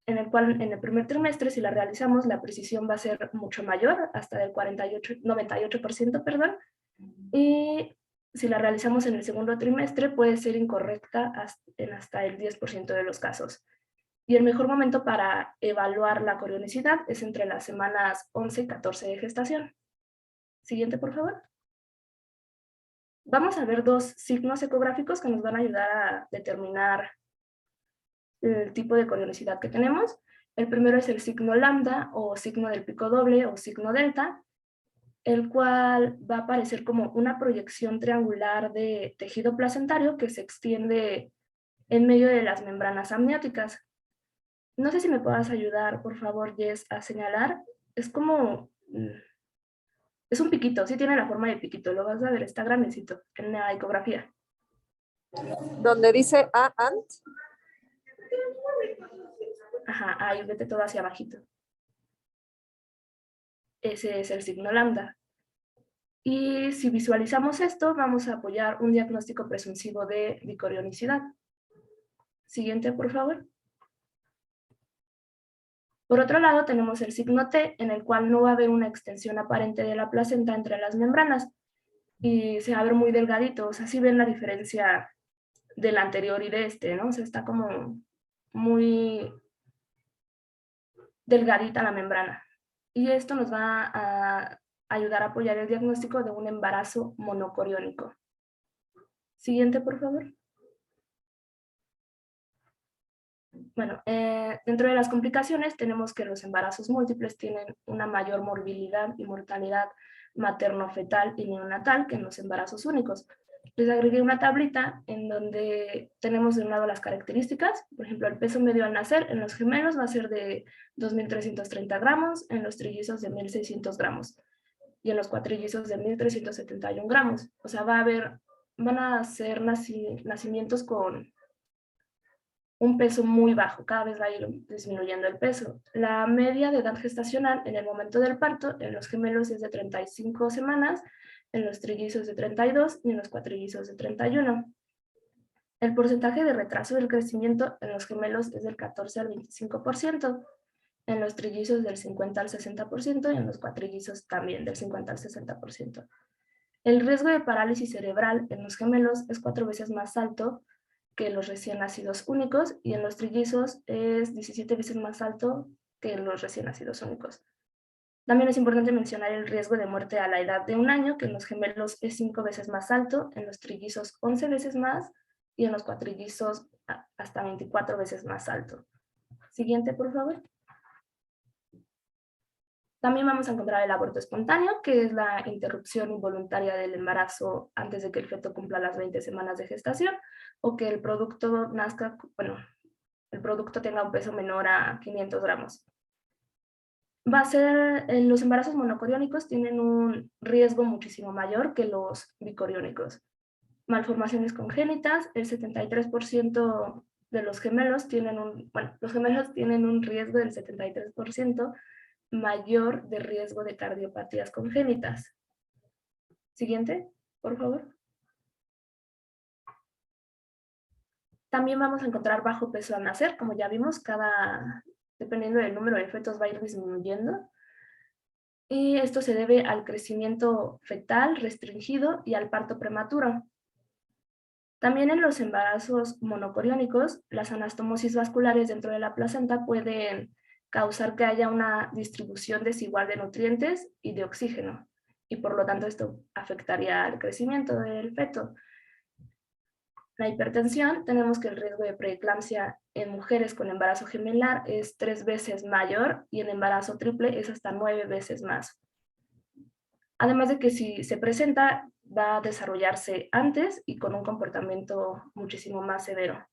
en el cual en el primer trimestre, si la realizamos, la precisión va a ser mucho mayor, hasta del 98%, perdón, y si la realizamos en el segundo trimestre puede ser incorrecta en hasta el 10% de los casos. Y el mejor momento para evaluar la corionicidad es entre las semanas 11 y 14 de gestación. Siguiente, por favor. Vamos a ver 2 signos ecográficos que nos van a ayudar a determinar el tipo de corionicidad que tenemos. El primero es el signo lambda o signo del pico doble o signo delta, el cual va a aparecer como una proyección triangular de tejido placentario que se extiende en medio de las membranas amnióticas. No sé si me puedas ayudar, por favor, Jess, a señalar. Es como... es un piquito, sí tiene la forma de piquito, lo vas a ver, está grandecito en la ecografía. Donde dice and. Ajá, ahí vete todo hacia abajito. Ese es el signo lambda. Y si visualizamos esto, vamos a apoyar un diagnóstico presuntivo de bicorionicidad. Siguiente, por favor. Por otro lado, tenemos el signo T, en el cual no va a haber una extensión aparente de la placenta entre las membranas, y se va a ver muy delgadito. O sea, sí ven la diferencia del anterior y de este, ¿no? O sea, está como muy delgadita la membrana. Y esto nos va a ayudar a apoyar el diagnóstico de un embarazo monocoriónico. Siguiente, por favor. Bueno, dentro de las complicaciones tenemos que los embarazos múltiples tienen una mayor morbilidad y mortalidad materno-fetal y neonatal que en los embarazos únicos. Les agregué una tablita en donde tenemos de un lado las características. Por ejemplo, el peso medio al nacer en los gemelos va a ser de 2.330 gramos, en los trillizos de 1.600 gramos y en los cuatrillizos de 1.371 gramos. O sea, van a ser nacimientos con un peso muy bajo, cada vez va a ir disminuyendo el peso. La media de edad gestacional en el momento del parto en los gemelos es de 35 semanas, en los trillizos de 32 y en los cuatrillizos de 31. El porcentaje de retraso del crecimiento en los gemelos es del 14 al 25%, en los trillizos del 50 al 60% y en los cuatrillizos también del 50 al 60%. El riesgo de parálisis cerebral en los gemelos es 4 veces más alto que los recién nacidos únicos y en los trillizos es 17 veces más alto que en los recién nacidos únicos. También es importante mencionar el riesgo de muerte a la edad de 1 año, que en los gemelos es 5 veces más alto, en los trillizos 11 veces más y en los cuatrillizos hasta 24 veces más alto. Siguiente, por favor. También vamos a encontrar el aborto espontáneo, que es la interrupción involuntaria del embarazo antes de que el feto cumpla las 20 semanas de gestación o que el producto nazca, bueno, el producto tenga un peso menor a 500 gramos. Los embarazos monocoriónicos tienen un riesgo muchísimo mayor que los bicoriónicos. Malformaciones congénitas, el 73% de los gemelos tienen un riesgo del 73% mayor de riesgo de cardiopatías congénitas. Siguiente, por favor. También vamos a encontrar bajo peso al nacer, como ya vimos, dependiendo del número de fetos va a ir disminuyendo. Y esto se debe al crecimiento fetal restringido y al parto prematuro. También en los embarazos monocoriónicos, las anastomosis vasculares dentro de la placenta pueden causar que haya una distribución desigual de nutrientes y de oxígeno, y por lo tanto esto afectaría al crecimiento del feto. La hipertensión, tenemos que el riesgo de preeclampsia en mujeres con embarazo gemelar es 3 veces mayor y en embarazo triple es hasta 9 veces más. Además de que si se presenta, va a desarrollarse antes y con un comportamiento muchísimo más severo.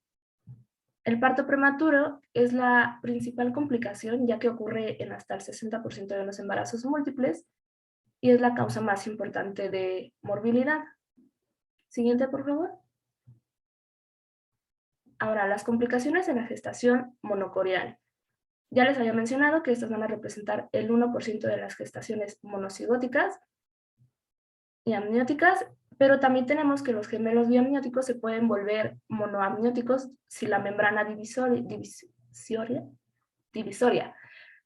El parto prematuro es la principal complicación, ya que ocurre en hasta el 60% de los embarazos múltiples y es la causa más importante de morbilidad. Siguiente, por favor. Ahora, las complicaciones en la gestación monocorial. Ya les había mencionado que estas van a representar el 1% de las gestaciones monocigóticas y amnióticas, pero también tenemos que los gemelos biamnióticos se pueden volver monoamnióticos si la membrana divisoria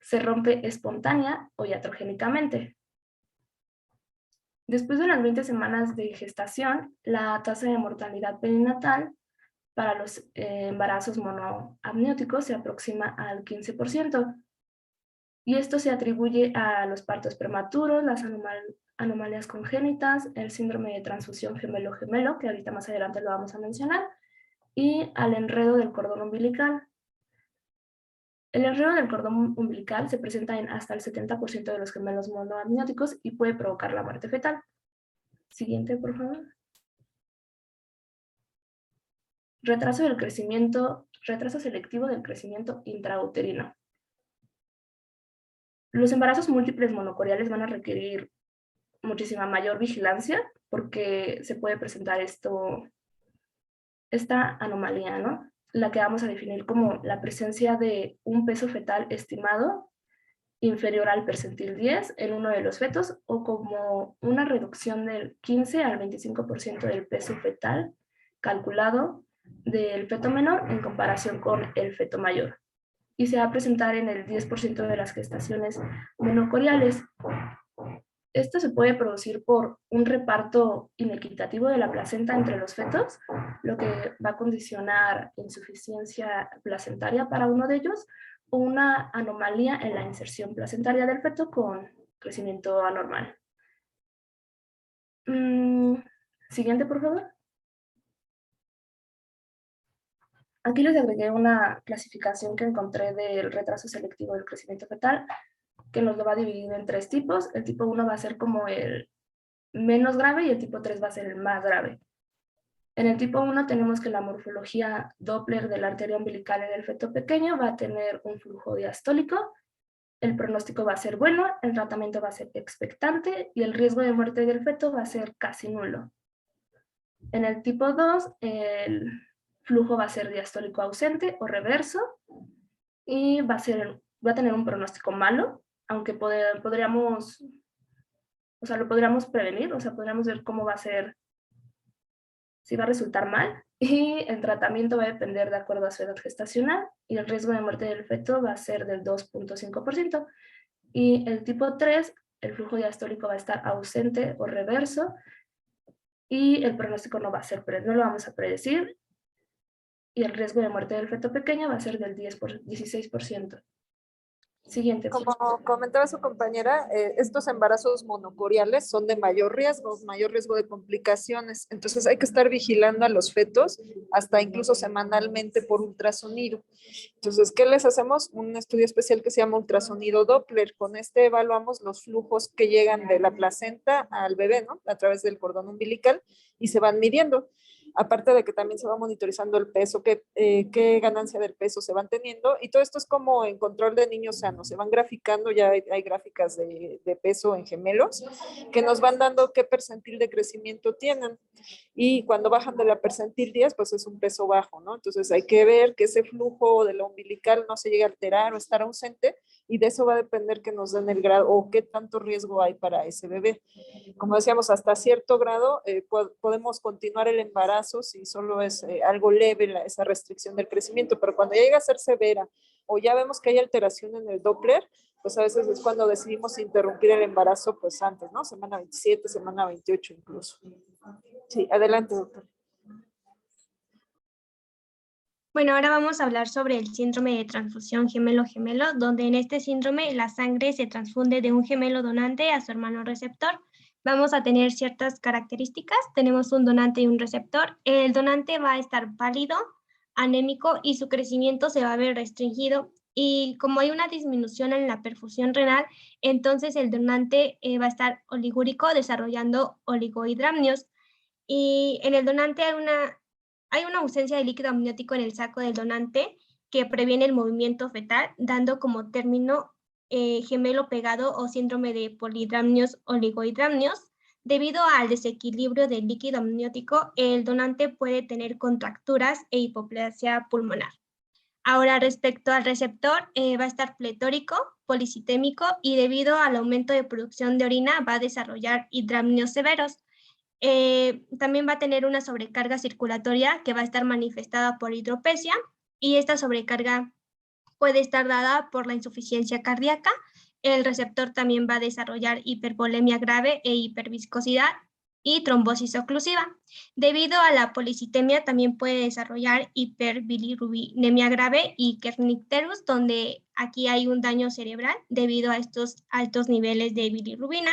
se rompe espontánea o iatrogénicamente. Después de las 20 semanas de gestación, la tasa de mortalidad perinatal para los embarazos monoamnióticos se aproxima al 15%. Y esto se atribuye a los partos prematuros, las anomalías congénitas, el síndrome de transfusión gemelo-gemelo, que ahorita más adelante lo vamos a mencionar, y al enredo del cordón umbilical. El enredo del cordón umbilical se presenta en hasta el 70% de los gemelos monoamnióticos y puede provocar la muerte fetal. Siguiente, por favor. Retraso selectivo del crecimiento intrauterino. Los embarazos múltiples monocoriales van a requerir muchísima mayor vigilancia porque se puede presentar esta anomalía, ¿no? La que vamos a definir como la presencia de un peso fetal estimado inferior al percentil 10 en uno de los fetos o como una reducción del 15 al 25% del peso fetal calculado del feto menor en comparación con el feto mayor. Y se va a presentar en el 10% de las gestaciones monocoriales. Esto se puede producir por un reparto inequitativo de la placenta entre los fetos, lo que va a condicionar insuficiencia placentaria para uno de ellos, o una anomalía en la inserción placentaria del feto con crecimiento anormal. Siguiente, por favor. Aquí les agregué una clasificación que encontré del retraso selectivo del crecimiento fetal, que nos lo va a dividir en 3 tipos. El tipo 1 va a ser como el menos grave y el tipo 3 va a ser el más grave. En el tipo 1 tenemos que la morfología Doppler de la arteria umbilical en el feto pequeño va a tener un flujo diastólico, el pronóstico va a ser bueno, el tratamiento va a ser expectante y el riesgo de muerte del feto va a ser casi nulo. En el tipo 2, el flujo va a ser diastólico ausente o reverso y va a tener un pronóstico malo, aunque podríamos, lo podríamos prevenir, podríamos ver cómo va a ser, si va a resultar mal, y el tratamiento va a depender de acuerdo a su edad gestacional y el riesgo de muerte del feto va a ser del 2.5%. Y el tipo 3, el flujo diastólico va a estar ausente o reverso y el pronóstico no lo vamos a predecir y el riesgo de muerte del feto pequeño va a ser del 16%. Siguiente. Como comentaba su compañera, estos embarazos monocoriales son de mayor riesgo de complicaciones. Entonces hay que estar vigilando a los fetos hasta incluso semanalmente por ultrasonido. Entonces, ¿qué les hacemos? Un estudio especial que se llama ultrasonido Doppler. Con este evaluamos los flujos que llegan de la placenta al bebé, ¿no? A través del cordón umbilical y se van midiendo. Aparte de que también se va monitorizando el peso, qué ganancia del peso se van teniendo, y todo esto es como en control de niños sanos, se van graficando, ya hay gráficas de peso en gemelos, que nos van dando qué percentil de crecimiento tienen, y cuando bajan de la percentil 10, pues es un peso bajo, ¿no? Entonces hay que ver que ese flujo de la umbilical no se llegue a alterar o estar ausente, y de eso va a depender que nos den el grado o qué tanto riesgo hay para ese bebé. Como decíamos, hasta cierto grado podemos continuar el embarazo si solo es algo leve esa restricción del crecimiento, pero cuando ya llega a ser severa o ya vemos que hay alteración en el Doppler, pues a veces es cuando decidimos interrumpir el embarazo pues antes, ¿no? Semana 27, semana 28 incluso. Sí, adelante, doctor. Bueno, ahora vamos a hablar sobre el síndrome de transfusión gemelo-gemelo, donde en este síndrome la sangre se transfunde de un gemelo donante a su hermano receptor. Vamos a tener ciertas características. Tenemos un donante y un receptor. El donante va a estar pálido, anémico y su crecimiento se va a ver restringido. Y como hay una disminución en la perfusión renal, entonces el donante va a estar oligúrico, desarrollando oligohidramnios. Y en el donante hay una ausencia de líquido amniótico en el saco del donante que previene el movimiento fetal, dando como término gemelo pegado o síndrome de polihidramnios oligohidramnios. Debido al desequilibrio del líquido amniótico, el donante puede tener contracturas e hipoplasia pulmonar. Ahora, respecto al receptor, va a estar pletórico, policitémico y debido al aumento de producción de orina va a desarrollar hidramnios severos. También va a tener una sobrecarga circulatoria que va a estar manifestada por hidropesia y esta sobrecarga puede estar dada por la insuficiencia cardíaca. El receptor también va a desarrollar hipervolemia grave e hiperviscosidad y trombosis oclusiva. Debido a la policitemia también puede desarrollar hiperbilirubinemia grave y kernicterus, donde aquí hay un daño cerebral debido a estos altos niveles de bilirrubina.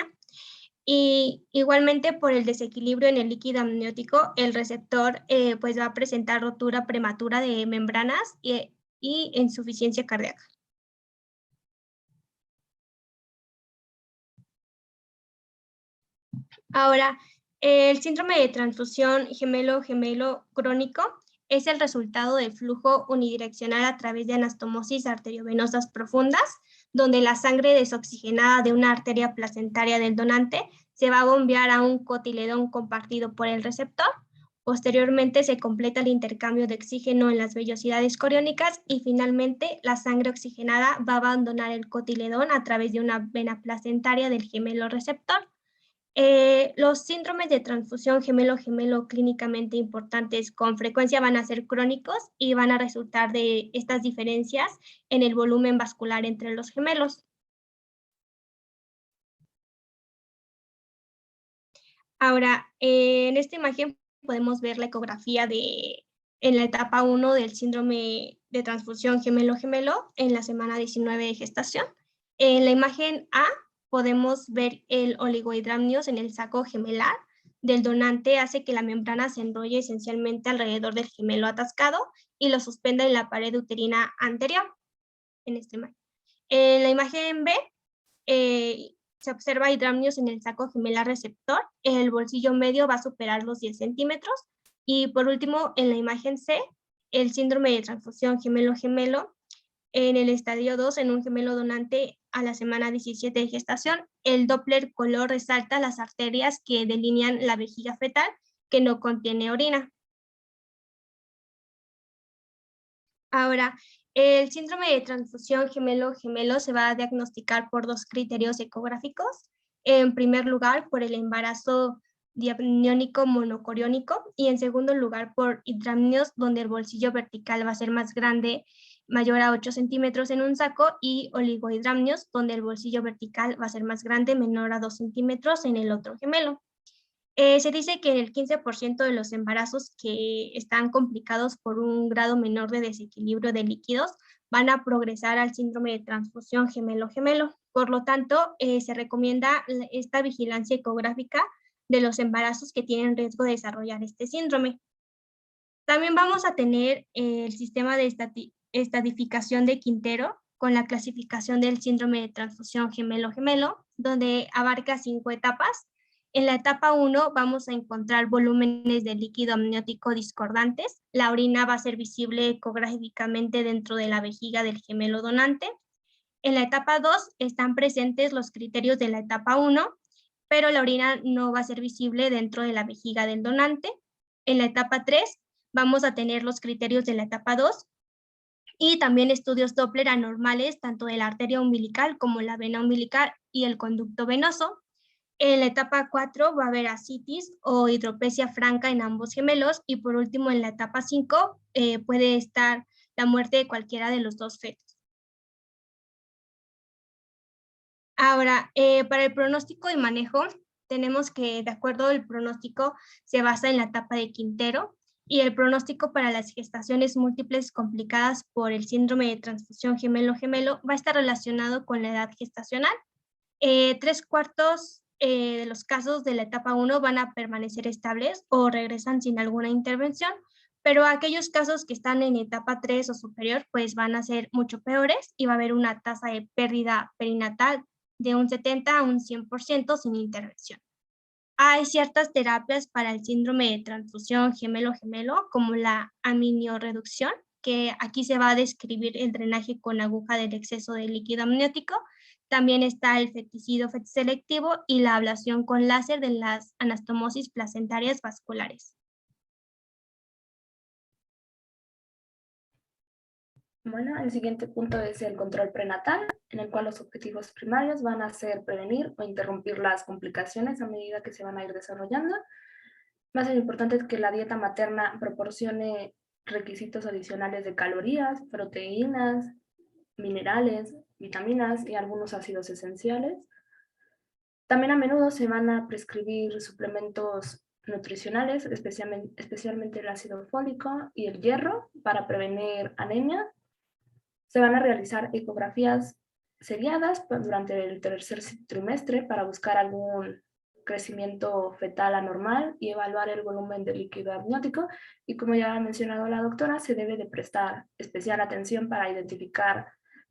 Y igualmente por el desequilibrio en el líquido amniótico, el receptor pues va a presentar rotura prematura de membranas y insuficiencia cardíaca. Ahora, el síndrome de transfusión gemelo-gemelo crónico es el resultado del flujo unidireccional a través de anastomosis arteriovenosas profundas, donde la sangre desoxigenada de una arteria placentaria del donante se va a bombear a un cotiledón compartido por el receptor. Posteriormente se completa el intercambio de oxígeno en las vellosidades coriónicas y finalmente la sangre oxigenada va a abandonar el cotiledón a través de una vena placentaria del gemelo receptor. Los síndromes de transfusión gemelo-gemelo clínicamente importantes con frecuencia van a ser crónicos y van a resultar de estas diferencias en el volumen vascular entre los gemelos. Ahora, en esta imagen podemos ver la ecografía en la etapa 1 del síndrome de transfusión gemelo-gemelo en la semana 19 de gestación. En la imagen A podemos ver el oligohidramnios en el saco gemelar del donante, hace que la membrana se enrolle esencialmente alrededor del gemelo atascado y lo suspenda en la pared uterina anterior. En esta imagen. En la imagen B, se observa hidramnios en el saco gemelar receptor. El bolsillo medio va a superar los 10 centímetros. Y por último, en la imagen C, el síndrome de transfusión gemelo-gemelo en el estadio 2 en un gemelo donante a la semana 17 de gestación. El Doppler color resalta las arterias que delinean la vejiga fetal que no contiene orina. Ahora, el síndrome de transfusión gemelo-gemelo se va a diagnosticar por 2 criterios ecográficos. En primer lugar, por el embarazo diamniónico monocoriónico y en segundo lugar por hidramnios, donde el bolsillo vertical va a ser más grande, mayor a 8 centímetros en un saco, y oligohidramnios, donde el bolsillo vertical va a ser más grande, menor a 2 centímetros en el otro gemelo. Se dice que el 15% de los embarazos que están complicados por un grado menor de desequilibrio de líquidos van a progresar al síndrome de transfusión gemelo-gemelo. Por lo tanto, se recomienda esta vigilancia ecográfica de los embarazos que tienen riesgo de desarrollar este síndrome. También vamos a tener el sistema de estratificación de Quintero con la clasificación del síndrome de transfusión gemelo-gemelo, donde abarca 5 etapas. En la etapa 1 vamos a encontrar volúmenes de líquido amniótico discordantes. La orina va a ser visible ecográficamente dentro de la vejiga del gemelo donante. En la etapa 2 están presentes los criterios de la etapa 1, pero la orina no va a ser visible dentro de la vejiga del donante. En la etapa 3 vamos a tener los criterios de la etapa 2 y también estudios Doppler anormales tanto de la arteria umbilical como la vena umbilical y el conducto venoso. En la etapa 4 va a haber ascitis o hidropesia franca en ambos gemelos y por último en la etapa 5 puede estar la muerte de cualquiera de los dos fetos. Ahora, para el pronóstico y manejo, tenemos que, de acuerdo al pronóstico, se basa en la etapa de Quintero y el pronóstico para las gestaciones múltiples complicadas por el síndrome de transfusión gemelo-gemelo va a estar relacionado con la edad gestacional. 3/4 de los casos de la etapa 1 van a permanecer estables o regresan sin alguna intervención, pero aquellos casos que están en etapa 3 o superior, pues van a ser mucho peores y va a haber una tasa de pérdida perinatal de un 70 a un 100% sin intervención. Hay ciertas terapias para el síndrome de transfusión gemelo-gemelo, como la amniorreducción, que aquí se va a describir el drenaje con aguja del exceso de líquido amniótico. También está el feticidio selectivo y la ablación con láser de las anastomosis placentarias vasculares. Bueno, el siguiente punto es el control prenatal, en el cual los objetivos primarios van a ser prevenir o interrumpir las complicaciones a medida que se van a ir desarrollando. Va a ser importante que la dieta materna proporcione requisitos adicionales de calorías, proteínas, minerales, vitaminas y algunos ácidos esenciales. También a menudo se van a prescribir suplementos nutricionales, especialmente el ácido fólico y el hierro, para prevenir anemia. Se van a realizar ecografías seriadas durante el tercer trimestre para buscar algún crecimiento fetal anormal y evaluar el volumen de líquido amniótico. Y como ya ha mencionado la doctora, se debe de prestar especial atención para identificar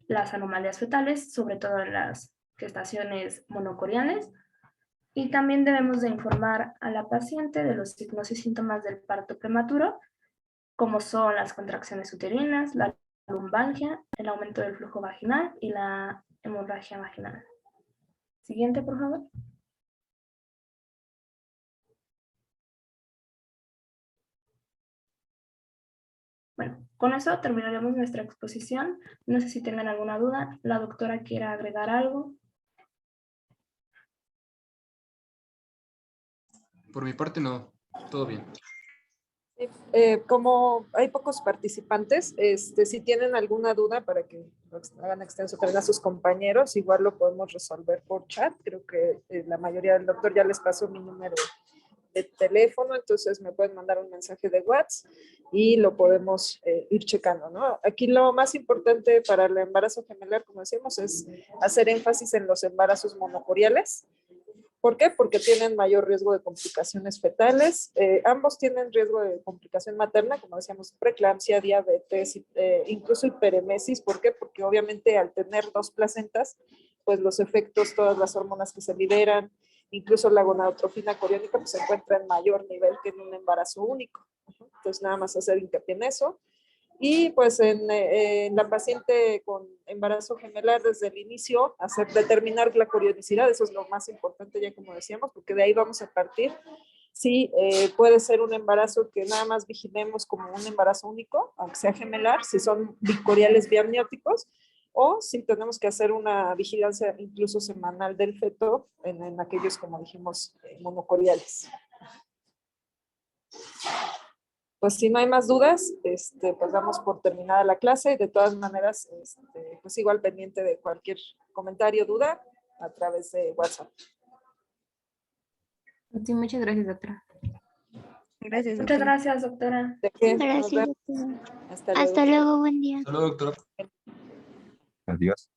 las anomalías fetales, sobre todo en las gestaciones monocoriales. Y también debemos de informar a la paciente de los signos y síntomas del parto prematuro, como son las contracciones uterinas, la lumbalgia, el aumento del flujo vaginal y la hemorragia vaginal. Siguiente, por favor. Bueno, con eso terminaremos nuestra exposición. No sé si tengan alguna duda. La doctora quiere agregar algo. Por mi parte, no. Todo bien. Como hay pocos participantes, si tienen alguna duda para que hagan extenso también a sus compañeros, igual lo podemos resolver por chat. Creo que la mayoría del doctor ya les pasó mi número de teléfono, entonces me pueden mandar un mensaje de WhatsApp y lo podemos ir checando, ¿no? Aquí lo más importante para el embarazo gemelar, como decíamos, es hacer énfasis en los embarazos monocoriales. ¿Por qué? Porque tienen mayor riesgo de complicaciones fetales. Ambos tienen riesgo de complicación materna, como decíamos, preeclampsia, diabetes, incluso hiperemesis. ¿Por qué? Porque obviamente al tener dos placentas, pues los efectos, todas las hormonas que se liberan, incluso la gonadotropina coriónica, pues se encuentra en mayor nivel que en un embarazo único. Entonces, nada más hacer hincapié en eso. Y pues en la paciente con embarazo gemelar desde el inicio, determinar la corionicidad, eso es lo más importante ya como decíamos, porque de ahí vamos a partir. Sí, puede ser un embarazo que nada más vigilemos como un embarazo único, aunque sea gemelar, si son bicoriales biamnióticos, o si tenemos que hacer una vigilancia incluso semanal del feto en aquellos, como dijimos, monocoriales. Pues si no hay más dudas, pues damos por terminada la clase y de todas maneras, pues igual pendiente de cualquier comentario, duda, a través de WhatsApp. Sí, muchas gracias, doctora. Gracias, Muchas doctora. gracias, doctora. ¿De qué? Nos Gracias, vemos. doctora. Hasta luego. Hasta luego, buen día. Saludos, doctora. Adiós.